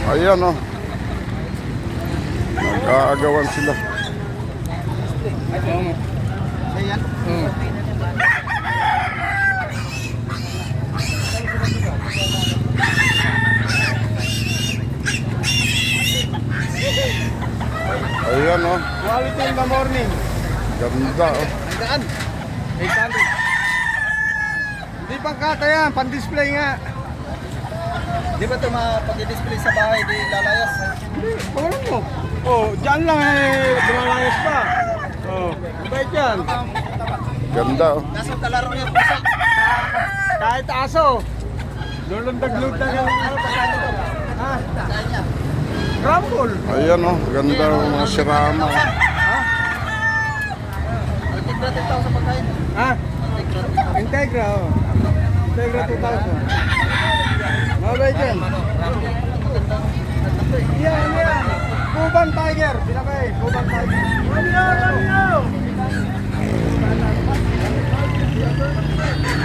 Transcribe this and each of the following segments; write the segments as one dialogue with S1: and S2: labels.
S1: Ayan o. Nagkaagawan sila.
S2: Ayan.
S1: Ayan o.
S2: Quality in the morning.
S1: Ganda o.
S2: Hanggaan. 800. Hindi pang kata yan, pan-display nga.
S3: Di ba ito pag-display sa bahay, di lalayas?
S2: Hindi, pagalan mo. Oh, dyan lang dumalayas pa. Oh, mabait yan.
S1: Ganda o.
S3: Nasa kalaro niya pusa.
S2: Kahit aso. Lulundag-lundag ang pasado ko. Ha?
S3: Saan niya?
S2: Rumble.
S1: Ayan o. Ganda o mga sirama.
S2: Ha?
S3: Integrated tao sa pagkain.
S2: Ha? Integra, oh. Integra 2000. Mabait yan. Yan, yan. Cuban Tiger. Pinakay, Cuban Tiger. Romeo!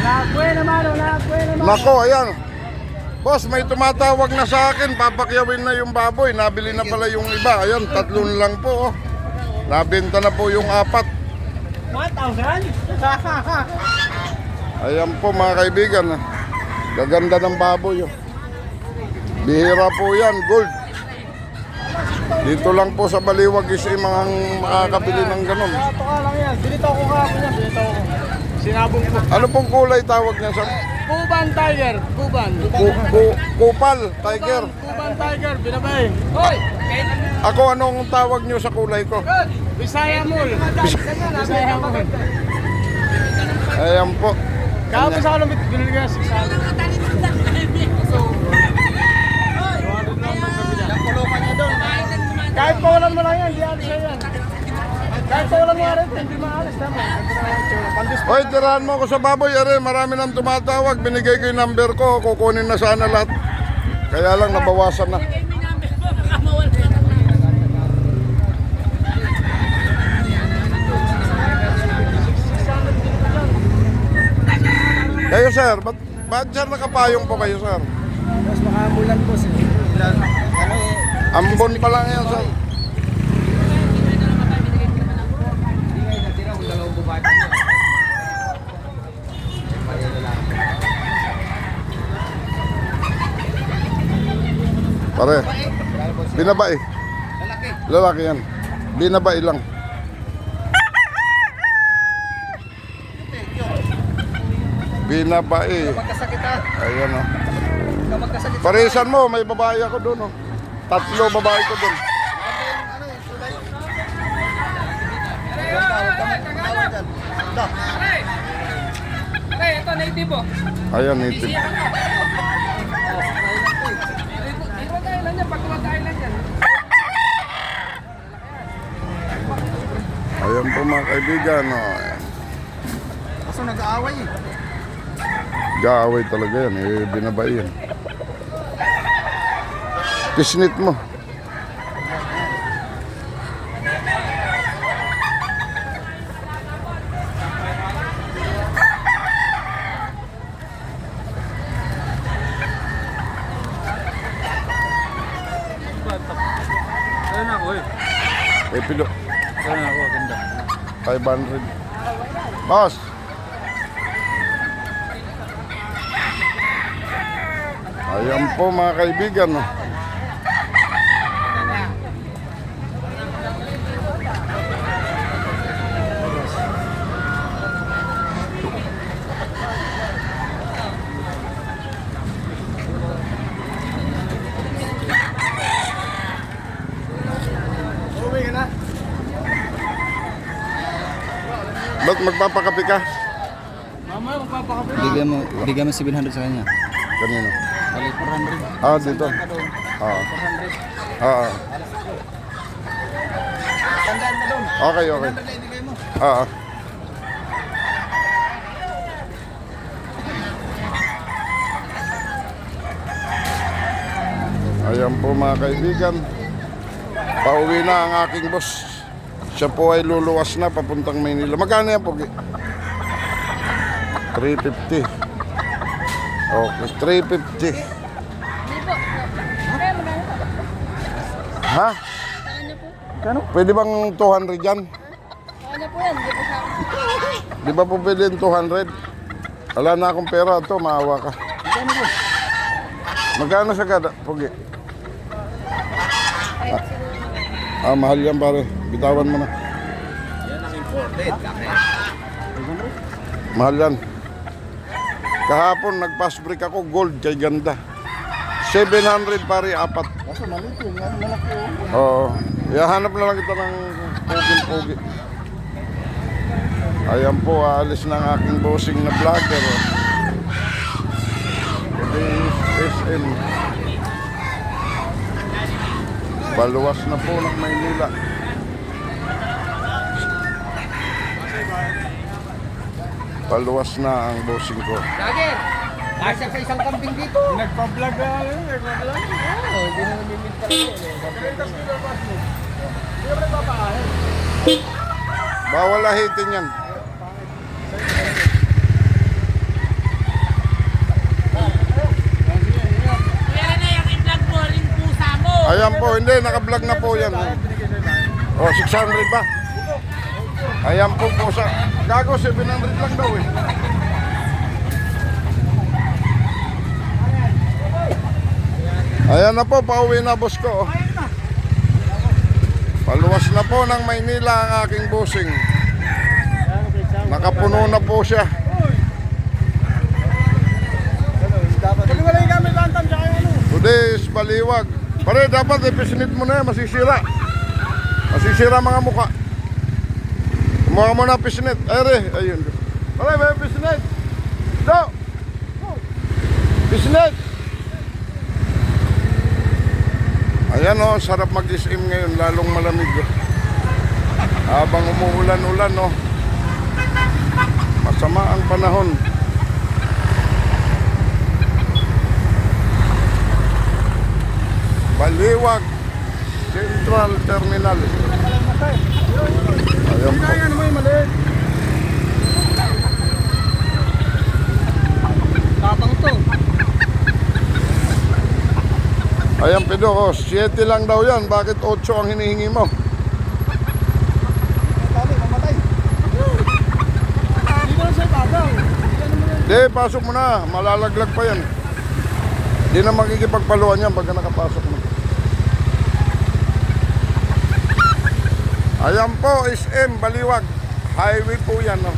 S2: Nakwe naman, nakwe naman.
S1: Nako, ayan. Boss, may tumatawag na sa akin. Papakyawin na yung baboy. Nabili na pala yung iba. Ayan, 3 lang po. Oh. Nabenta na po yung 4.
S2: 1,000?
S1: Ayan po mga kaibigan. Gaganda ng baboy. Oh. Bihira po yan, gold. Dito lang po sa Baliwag is yung mga makakabili ng ganun.
S2: Natuka lang yan. Binito ko kahapon yan. Binito ko. Sinabong ko.
S1: Ano pong kulay tawag niya sa...
S2: Cuban Tiger. Cuban.
S1: Kupal, tiger.
S2: Cuban Tiger. Binabay. Hoy!
S1: Ako, anong tawag niyo sa kulay ko?
S2: Bisaya Mall. Bisaya Mall.
S1: Ayan po.
S2: Kahapon sa kalumit. Binili ka 600.
S3: Yung kulungan niya doon.
S2: Kahit pawalan mo lang yan. Di alis yan. Kahit pawalan mo rin. Hindi maalis. Tama.
S1: Hoy, tirahan mo ako sa baboy. Are, marami nang tumatawag. Binigay ko yung number ko. Kukunin na sana lahat. Kaya lang nabawasan na. Kayo sir, ba't sir nakapayong po kayo sir?
S3: Mas makamulan po sir. Ano eh.
S1: Ambon pa lang yan sir. Pare, binabae. Lalaki yan. Binabae lang. Binabae.
S3: Magkasakit ha.
S1: Ayan o.
S3: Magkasakit.
S1: Parisan mo, may babae ako doon o. 3 babae ko doon.
S3: Ano yung kulay? Huwag tawag dyan. Da.
S4: Okay, ito native po.
S1: Ayan, native.
S4: Iwagay lang yan, pagwagay lang yan.
S1: Ayan po mga kaibigan. O.
S3: Kaso nag-aaway eh.
S1: Gaaway talaga yan. Binabae yan. Kisnit mo.
S4: Ayun na, oy.
S1: Pilo.
S4: Ayun ako, ganda.
S1: 500. Boss. Ayan po mga kaibigan. O.
S2: Uwi ka na.
S1: Ba't magpapakapi ka?
S2: Mamaya magpapakapi.
S3: Bigyan mo 700 sa kanya.
S1: Kanino?
S3: Bali 400.
S1: Ah, dito. Ah.
S3: 400.
S1: Ah.
S3: Tandaan mo doon.
S1: Okay, okay.
S3: 100 lang ibigay mo.
S1: Ah. Ayan po mga kaibigan. Pauwi na ang aking boss. Siya po ay luluwas na papuntang Maynila. Magkano yan po? 350. Okay, 350. Ha?
S5: Kanya po.
S2: Kano?
S1: Pwede bang 200 yan?
S5: Kanya po yan. Hindi po sa akin.
S1: Di ba po pwede yung 200? Wala na akong pera ito, maawa ka.
S2: Kano po?
S1: Magkano sa kada, Pugi?
S5: Kahit siguro.
S1: Ah, mahal yan pare. Bitawan mo na. Mahal yan. Kahapon, nag-pass break ako, gold kay ganda. 700 pare, 4.
S2: Kaso maliit yun. Yan, malaki yun.
S1: Oo. Ihahanap na lang kita ng pugil-pugi. Ayan po, aalis na ang aking bossing na vlogger. Today is SM. Baluwas na po ng Maynila. Baluwas na ang bossing ko.
S3: Lagi! Kasya sa isang kambing dito.
S2: Nagpa-vlog na yun. Nagpa-vlog.
S3: Oo, hindi na namimit pa rin.
S1: Bawal ahitin yan.
S5: Kaya na yung i-vlog mo rin pusa mo.
S1: Ayan po, hindi, naka-vlog na po yan. O, 600 ba? Ayan po po sa... Gago, 700 lang daw eh. Ayan na po, pauwi na boss ko. Oh. Paluwas na po ng Maynila ang aking bossing. Nakapuno na po siya.
S2: Pwede wala yung gamit bantam tsaka yung ano.
S1: Today is baliwag. Pare, dapat ipisinit mo na yan, masisira. Masisira mga mukha. Kumuha mo na pisinit. Ayre, ayun. Pare, may pisinit. Do! Pisinit! Ayan o, sarap mag-SM ngayon, lalong malamig. Habang umuulan-ulan o. Masama ang panahon. Baliwag Central Terminal. Ayan po.
S2: Kaya ano mo yung maliit.
S3: Tapang to.
S1: Ayan, Pido ko. 7 lang daw yan. Bakit 8 ang hinihingi mo?
S2: Dali, mamatay. Dito lang sa ibabaw.
S1: Di, pasok mo na. Malalaglag pa yan. Di na makikipagpaluan yan pagka nakapasok mo. Ayan po, SM, Baliwag. Highway po yan. No?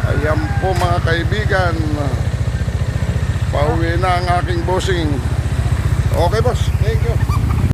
S1: Ayan po mga kaibigan. Pauwi na ang aking bossing. Okay boss, thank you.